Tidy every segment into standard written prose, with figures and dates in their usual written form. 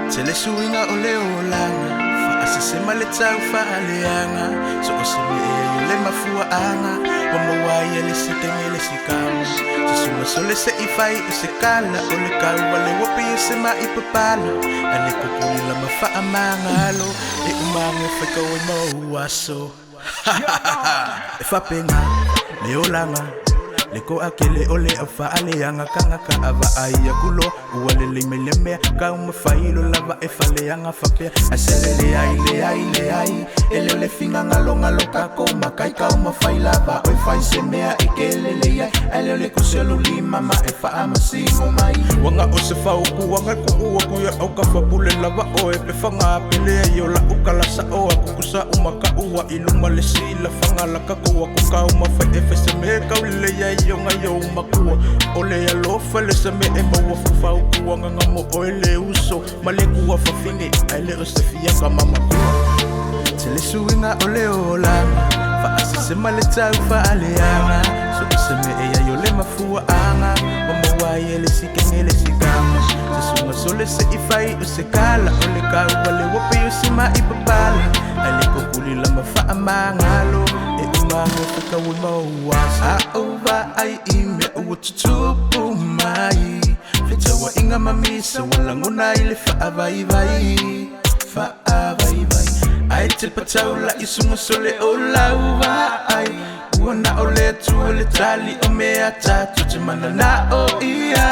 Tele suinga ole olanga fa asisema le tau fa aleanga so oseme e le mafua anga mama wai le sikengele sikama sisuma sole se ifai se kala ole kau wale wopi se ma ipapala ale kokuli la mafa amangalo e umange feka we mo waso e fa penga le olanga Leko akele ole afa aleanga kanga ka ava ai akulo uale le meleme ka uma failo lava e faleanga fape asele le ai ele le finga ngalo ka ko makai ka uma failava o fai semea ikele le ai ele le kuselo lima ma e fa amasimo mai wanga o se fa ku wanga ku ku ya o ka fa pule lava o e pe fanga pele yo la ukala sa o aku kusa uma ka uwa iluma le sila fanga la ka ko ka uma fa e fe semea ka le ya Yonga yo makua ole ya lofa le same e mawa fa ku nga mo ole uso maleku wa fa fini ele o se fia ka mama ku tele suinga ole ola fa asise male tau fa aleanga so seme e ya yo le mafua anga mama wa ele sikengele sikama sisuma sole se ifai o se kala ole ka wale wo pe o se ma ipapala ele ko kulila mafa amangalo Mango fika wima uwasa Aova ai ime uwatutupu mai Fita wa inga mamisa Walanguna ile faavai vai Faavai vai Ai te pataula isunga sole ola uva ai Uona ole tu ole tali o mea tatu Timana na o iai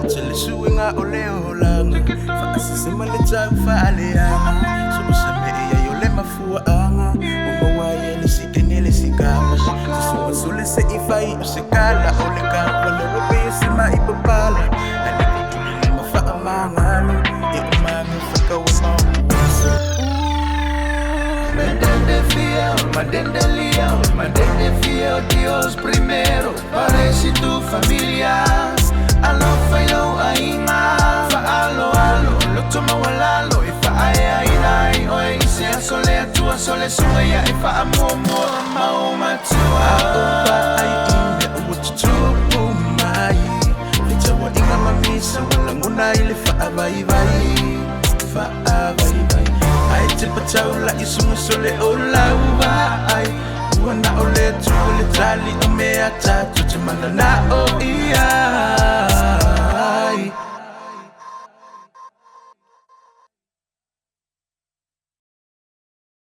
Tele suinga ole olanga Fa asisema le tau fa aleanga Sopo seme ea yole mafua anga Sikengele sikama Sisuma sole se ifai o se kala Ole ka wale wope se ma ipapala Ale kutuli mafa amangalo E umango faka wa mawasa Madende fiel, madende fiel Dios primero Parece tu familia Alo fayo aima Fa alo Lo toma walalo Ifa ai Oe ise sole atua sole sueya Ifa amor maoma tua Aopa ai ime uwatutupu mai Fita wa inga mamisa Walanguna ile faavai vai Faavai vai Ai te pataula isunga sole ola uva ai Uana ole tu ole tali o mea tatu Timana na o